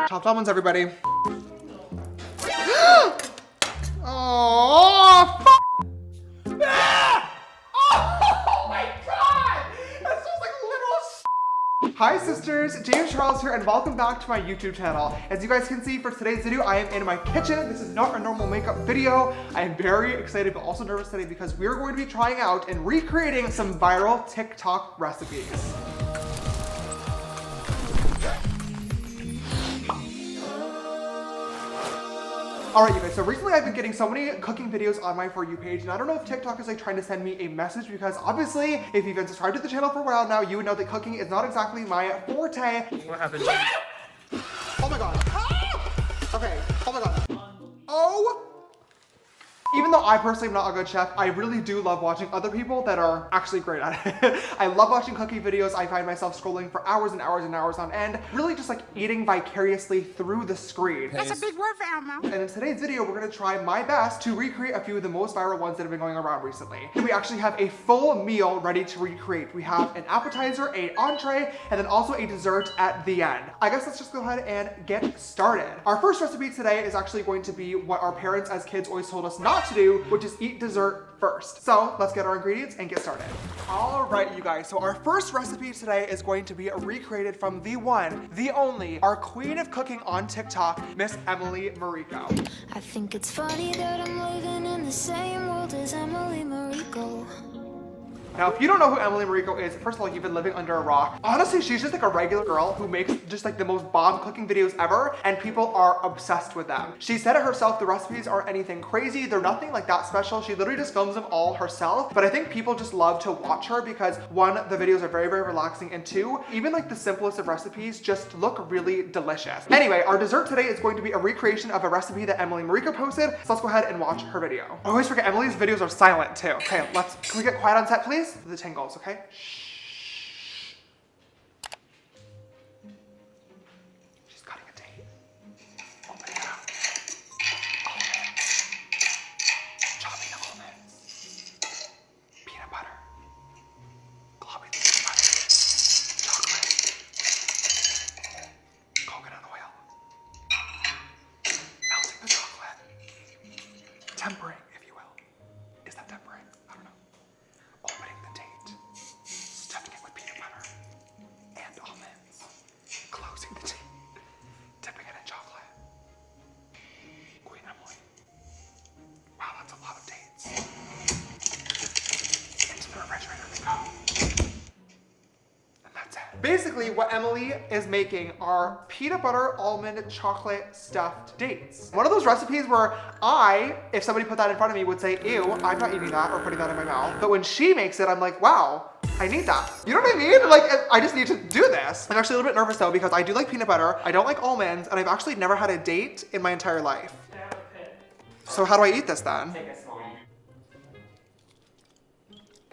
Chopped almonds, everybody. Oh, f oh my god! That sounds like literal. Hi sisters, James Charles here and welcome back to my YouTube channel. As you guys can see, for today's video, I am in my kitchen. This is not a normal makeup video. I am very excited but also nervous today because we're going to be trying out and recreating some viral TikTok recipes. Alright you guys, so recently I've been getting so many cooking videos on my For You page, and I don't know if TikTok is like trying to send me a message because obviously, if you've been subscribed to the channel for a while now, you would know that cooking is not exactly my forte. What happened? Oh my god. Okay, oh my god. Oh! Even though I personally am not a good chef, I really do love watching other people that are actually great at it. I love watching cooking videos. I find myself scrolling for hours and hours and hours on end, really just like eating vicariously through the screen. That's a big word for Elmo. And in today's video, we're gonna try my best to recreate a few of the most viral ones that have been going around recently. We actually have a full meal ready to recreate. We have an appetizer, an entree, and then also a dessert at the end. I guess let's just go ahead and get started. Our first recipe today is actually going to be what our parents as kids always told us not to do, which is eat dessert first. So let's get our ingredients and get started. All right, you guys, so our first recipe today is going to be recreated from the one, the only, our queen of cooking on TikTok, Miss Emily Mariko. I think it's funny that I'm living in the same world as Emily Mariko. Now, if you don't know who Emily Mariko is, first of all, you've been living under a rock. Honestly, she's just like a regular girl who makes just like the most bomb cooking videos ever, and people are obsessed with them. She said it herself, the recipes aren't anything crazy. They're nothing like that special. She literally just films them all herself. But I think people just love to watch her because one, the videos are very, very relaxing, and two, even like the simplest of recipes just look really delicious. Anyway, our dessert today is going to be a recreation of a recipe that Emily Mariko posted. So let's go ahead and watch her video. I always forget Emily's videos are silent too. Okay, can we get quiet on set, please? The tingles, okay? Shh. She's cutting a date. Open it up. Almonds. Chopping the almonds. Peanut butter. Glopping the peanut butter. Chocolate. Coconut oil. Melting the chocolate. Tempering, if you will. Is that tempering? I don't know. Opening the date, stuffing it with peanut butter and almonds, closing the date, dipping it in chocolate. Queen Emily. Wow, that's a lot of dates. Into the refrigerator they go. And that's it. Basically, what Emily is making are peanut butter, almond, chocolate stuffed dates. One of those recipes where if somebody put that in front of me, would say, ew, I'm not eating that or putting that in my mouth. But when she makes it, I'm like, wow, I need that. You know what I mean? Like, I just need to do this. I'm actually a little bit nervous though because I do like peanut butter, I don't like almonds, and I've actually never had a date in my entire life. So how do I eat this then? Take a small.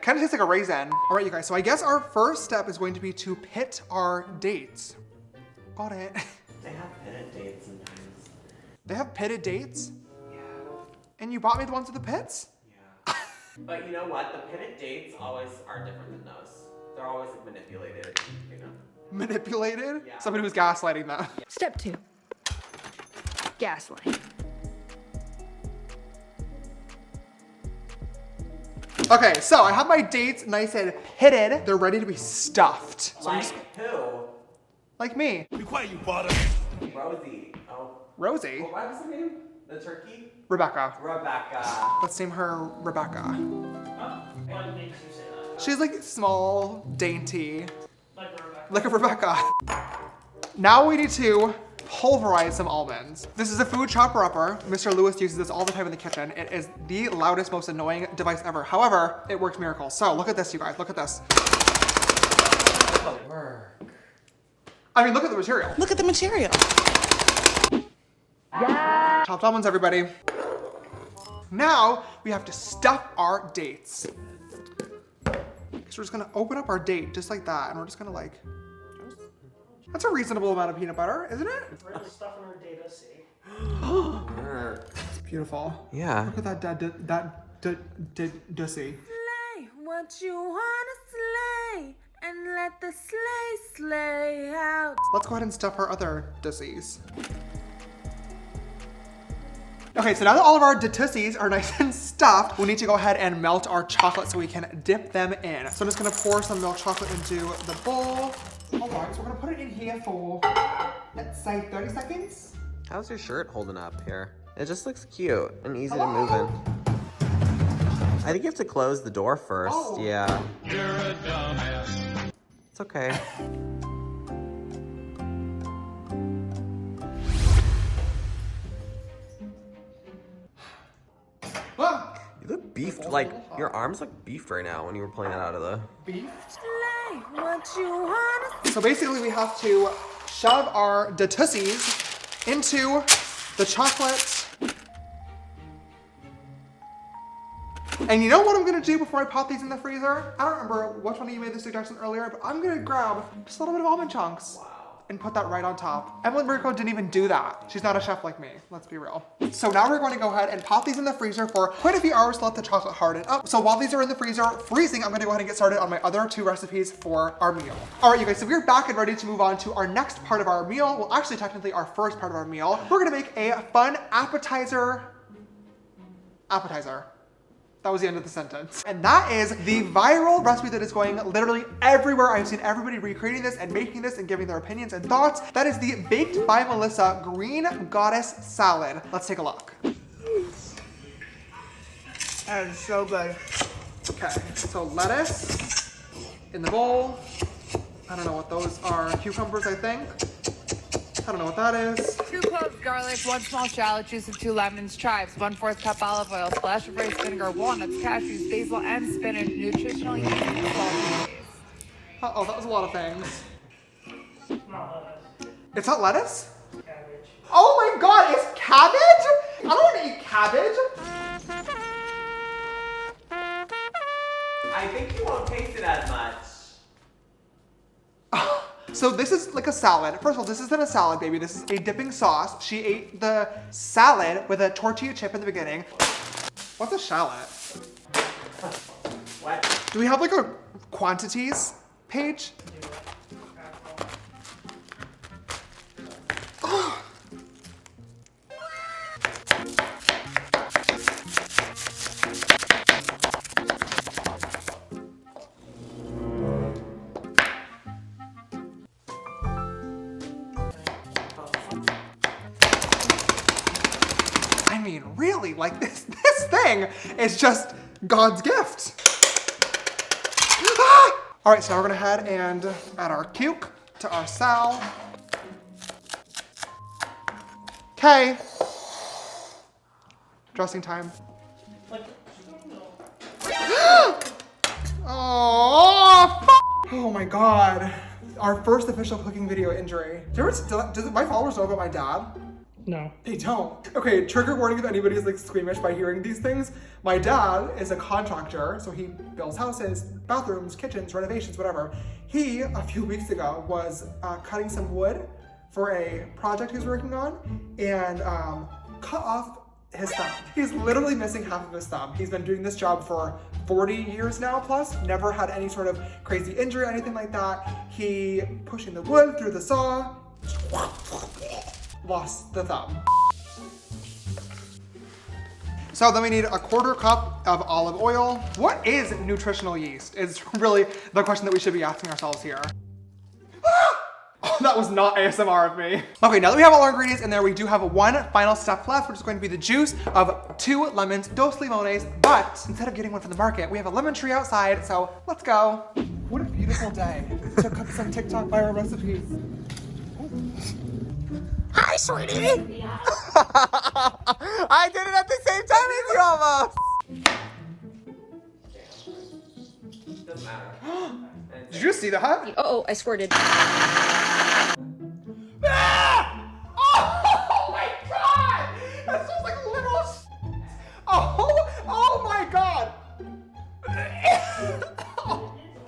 Kind of tastes like a raisin. All right, you guys, so I guess our first step is going to be to pit our dates. Got it. They have pitted dates sometimes. They have pitted dates? Yeah. And you bought me the ones with the pits? Yeah. But you know what? The pitted dates always are different than those. They're always like, manipulated, you know? Manipulated? Yeah. Somebody was gaslighting them. Step 2. Gaslight. Okay, so I have my dates nice and pitted. They're ready to be stuffed. So Like who? like me. Be quiet, you bottom. Rosie. Oh. Rosie. What was her name? The turkey? Rebecca. Rebecca. Let's name her Rebecca. Why makes you say that? She's like small, dainty, Like Rebecca. like a Rebecca. Now we need to pulverize some almonds. This is a food chopper upper. Mr. Lewis uses this all the time in the kitchen. It is the loudest, most annoying device ever. However, it works miracles. So look at this, you guys, look at this. Oh, work. I mean, look at the material. Look at the material. Yeah. Chopped almonds, everybody. Now we have to stuff our dates. So we're just gonna open up our date just like that, and we're just gonna like, that's a reasonable amount of peanut butter, isn't it? Really stuffing her data, see? Work. It's beautiful. Yeah. Look at that dussy. Slay what you wanna slay and let the sleigh slay out. Let's go ahead and stuff our other dissies. Okay, so now that all of our tussies are nice and stuffed, we need to go ahead and melt our chocolate so we can dip them in. So I'm just gonna pour some milk chocolate into the bowl. Hold on, so we're gonna put it in here for, let's say 30 seconds. How's your shirt holding up here? It just looks cute and easy to move in. I think you have to close the door first. Oh. Yeah. You're a dumbass. It's okay. Ah, You look beefed, like your arms look beefed right now when you were pulling that out of the... beef. So basically we have to shove our tussies into the chocolate. And you know what I'm gonna do before I pop these in the freezer? I don't remember which one of you made this suggestion earlier, but I'm gonna grab just a little bit of almond chunks and put that right on top. Emily Murico didn't even do that. She's not a chef like me, let's be real. So now we're going to go ahead and pop these in the freezer for quite a few hours to let the chocolate harden up. So while these are in the freezer freezing, I'm gonna go ahead and get started on my other two recipes for our meal. All right, you guys, so we're back and ready to move on to our next part of our meal. Well, actually, technically our first part of our meal. We're gonna make a fun appetizer. That was the end of the sentence. And that is the viral recipe that is going literally everywhere. I've seen everybody recreating this and making this and giving their opinions and thoughts. That is the Baked by Melissa Green Goddess Salad. Let's take a look. That is so good. Okay, so lettuce in the bowl. I don't know what those are. Cucumbers, I think. I don't know what that is. 2 cloves garlic, 1 small shallot, juice of 2 lemons, chives, 1/4 cup olive oil, splash of rice vinegar, walnuts, cashews, basil, and spinach. Nutritional yeast and salt. Uh-oh, that was a lot of things. Not lettuce. It's not lettuce? Cabbage. Oh my god, it's cabbage? I don't want to eat cabbage. I think you won't taste it as much. So this is like a salad. First of all, this isn't a salad, baby. This is a dipping sauce. She ate the salad with a tortilla chip in the beginning. What's a shallot? What? Do we have like a quantities page? I mean, really, like this thing is just God's gift. Ah! All right, so now we're gonna head and add our cuke to our sal. Okay. Dressing time. Like, no. Oh my God. Our first official cooking video injury. Do my followers know about my dad? No. They don't. Okay, trigger warning if anybody's like squeamish by hearing these things. My dad is a contractor, so he builds houses, bathrooms, kitchens, renovations, whatever. He, a few weeks ago, was cutting some wood for a project he was working on and cut off his thumb. He's literally missing half of his thumb. He's been doing this job for 40 years now plus, never had any sort of crazy injury or anything like that. He pushing the wood through the saw, lost the thumb. So then we need a 1/4 cup of olive oil. What is nutritional yeast is really the question that we should be asking ourselves here. Oh, that was not ASMR of me. Okay, now that we have all our ingredients in there, we do have one final step left, which is going to be the juice of 2 lemons, 2 limones. But instead of getting one from the market, we have a lemon tree outside, so let's go. What a beautiful day to cook some TikTok viral recipes. Hi, sweetie. I did it at the same time as you almost. Doesn't matter. Did you see that? Uh-oh, I squirted. Ah! Oh my God! That smells like literal. Oh my God!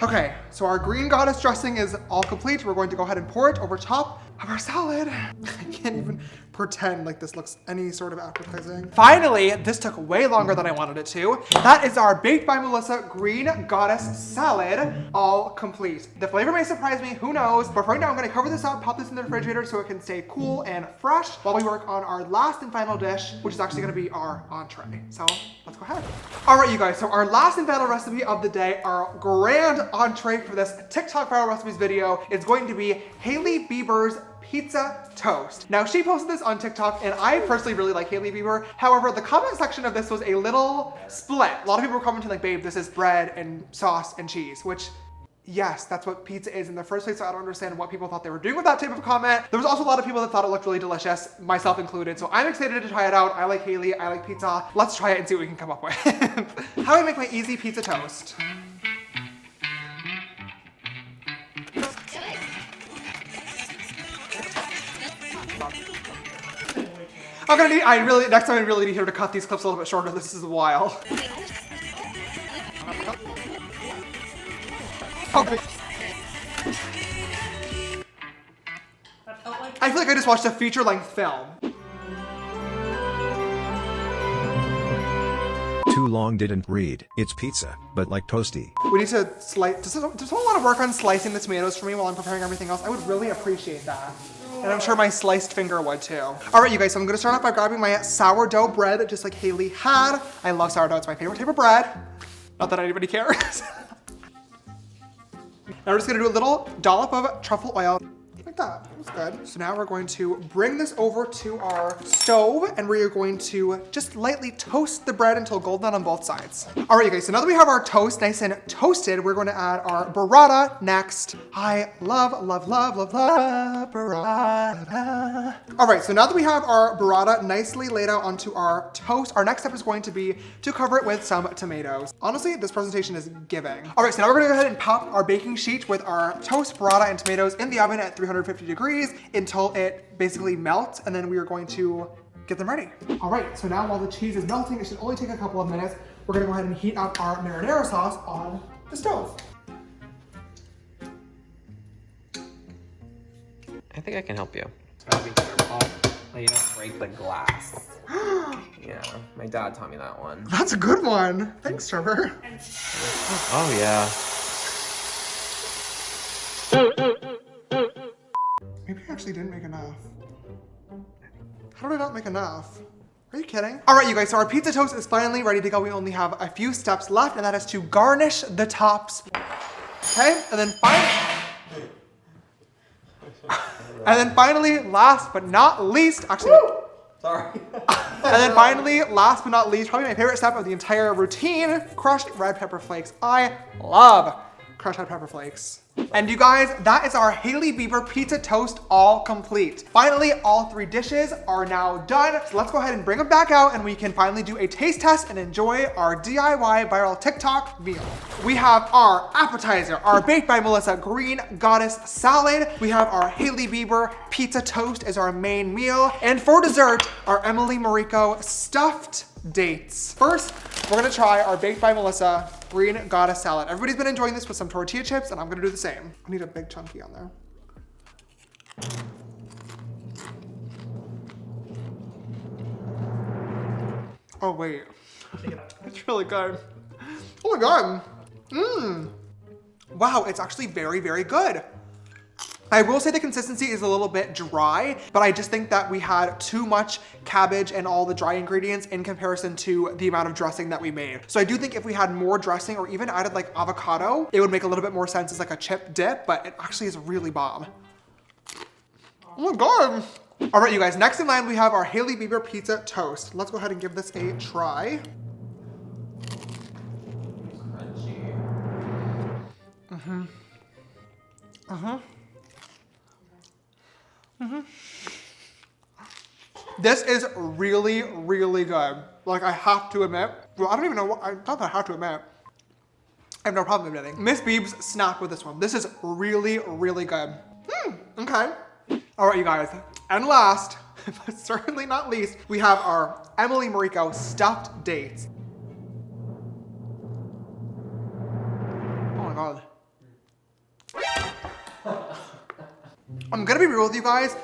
Okay, so our green goddess dressing is all complete. We're going to go ahead and pour it over top of our salad. I can't even pretend like this looks any sort of appetizing. Finally, this took way longer than I wanted it to. That is our Baked by Melissa green goddess salad, all complete. The flavor may surprise me, who knows? But right now I'm gonna cover this up, pop this in the refrigerator so it can stay cool and fresh while we work on our last and final dish, which is actually gonna be our entree. So let's go ahead. All right, you guys, so our last and final recipe of the day, our grand entree for this TikTok viral recipes video is going to be Hailey Bieber's pizza toast. Now, she posted this on TikTok, and I personally really like Hailey Bieber. However, the comment section of this was a little split. A lot of people were commenting like, babe, this is bread and sauce and cheese, which, yes, that's what pizza is in the first place, so I don't understand what people thought they were doing with that type of comment. There was also a lot of people that thought it looked really delicious, myself included, so I'm excited to try it out. I like Hailey, I like pizza. Let's try it and see what we can come up with. How do I make my easy pizza toast? Next time I really need her to cut these clips a little bit shorter. This is a while. Okay. I feel like I just watched a feature-length film. Too long didn't read. It's pizza, but like toasty. We need to slice. Does someone want to work on slicing the tomatoes for me while I'm preparing everything else? I would really appreciate that. And I'm sure my sliced finger would too. All right, you guys, so I'm gonna start off by grabbing my sourdough bread, just like Hailey had. I love sourdough, it's my favorite type of bread. Not that anybody cares. Now we're just gonna do a little dollop of truffle oil. Like that, that was good. So now we're going to bring this over to our stove and we are going to just lightly toast the bread until golden on both sides. All right, you guys, so now that we have our toast nice and toasted, we're going to add our burrata next. I love, love, love, love, love burrata. All right, so now that we have our burrata nicely laid out onto our toast, our next step is going to be to cover it with some tomatoes. Honestly, this presentation is giving. All right, so now we're gonna go ahead and pop our baking sheet with our toast, burrata, and tomatoes in the oven at 350 degrees until it basically melts, and then we are going to get them ready. All right, so now while the cheese is melting, it should only take a couple of minutes. We're gonna go ahead and heat up our marinara sauce on the stove. I think I can help you. Gotta be careful that you don't break the glass. Yeah, my dad taught me that one. That's a good one. Thanks, Trevor. Oh yeah. Maybe I actually didn't make enough. How did I not make enough? Are you kidding? All right, you guys, so our pizza toast is finally ready to go. We only have a few steps left, and that is to garnish the tops. Okay, and then finally, last but not least, actually, Sorry. and then finally, last but not least, probably my favorite step of the entire routine, crushed red pepper flakes. I love crushed red pepper flakes. And you guys, that is our Hailey Bieber pizza toast all complete. Finally, all three dishes are now done. So let's go ahead and bring them back out and we can finally do a taste test and enjoy our DIY viral TikTok meal. We have our appetizer, our Baked by Melissa green goddess salad. We have our Hailey Bieber pizza toast as our main meal. And for dessert, our Emily Mariko stuffed dates. First, we're gonna try our Baked by Melissa green goddess salad. Everybody's been enjoying this with some tortilla chips, and I'm gonna do the same. I need a big chunky on there. Oh wait, it's really good. Oh my God. Wow, it's actually very, very good. I will say the consistency is a little bit dry, but I just think that we had too much cabbage and all the dry ingredients in comparison to the amount of dressing that we made. So I do think if we had more dressing or even added like avocado, it would make a little bit more sense as like a chip dip, but it actually is really bomb. Oh my God. All right, you guys, next in line, we have our Hailey Bieber pizza toast. Let's go ahead and give this a try. This is really, really good. Like, I have to admit, well, I don't even know what, not that I have to admit, I have no problem admitting. Miss Biebs snapped with this one. This is really, really good. Okay. All right, you guys, and last, but certainly not least, we have our Emily Mariko stuffed dates. Oh my God. I'm gonna be real with you guys.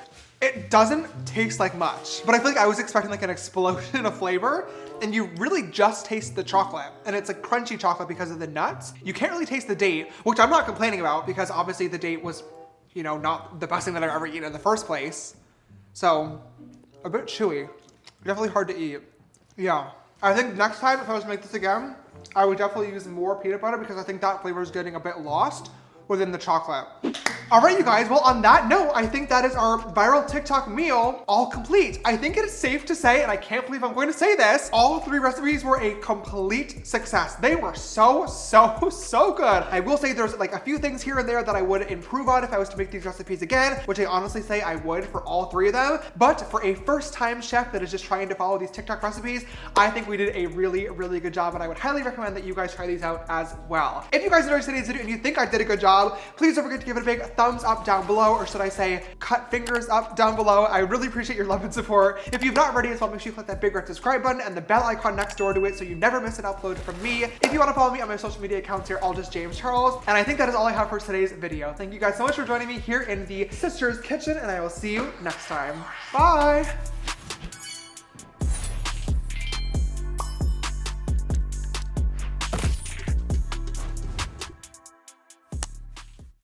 It doesn't taste like much, but I feel like I was expecting like an explosion of flavor, and you really just taste the chocolate, and it's a crunchy chocolate because of the nuts. You can't really taste the date, which I'm not complaining about because obviously the date was, you know, not the best thing that I've ever eaten in the first place. So, a bit chewy. Definitely hard to eat. Yeah. I think next time if I was to make this again, I would definitely use more peanut butter because I think that flavor is getting a bit lost within the chocolate. All right, you guys, well, on that note, I think that is our viral TikTok meal all complete. I think it is safe to say, and I can't believe I'm going to say this, all 3 recipes were a complete success. They were so good. I will say there's like a few things here and there that I would improve on if I was to make these recipes again, which I honestly say I would for all 3 of them. But for a first-time chef that is just trying to follow these TikTok recipes, I think we did a really good job, and I would highly recommend that you guys try these out as well. If you guys enjoyed today's video and you think I did a good job, please don't forget to give it a big thumbs up down below, or should I say cut fingers up down below. I really appreciate your love and support. If you've not already as well, make sure you click that big red subscribe button and the bell icon next door to it so you never miss an upload from me. If you want to follow me on my social media accounts here, all just James Charles. And I think that is all I have for today's video. Thank you guys so much for joining me here in the Sisters Kitchen, and I will see you next time. Bye!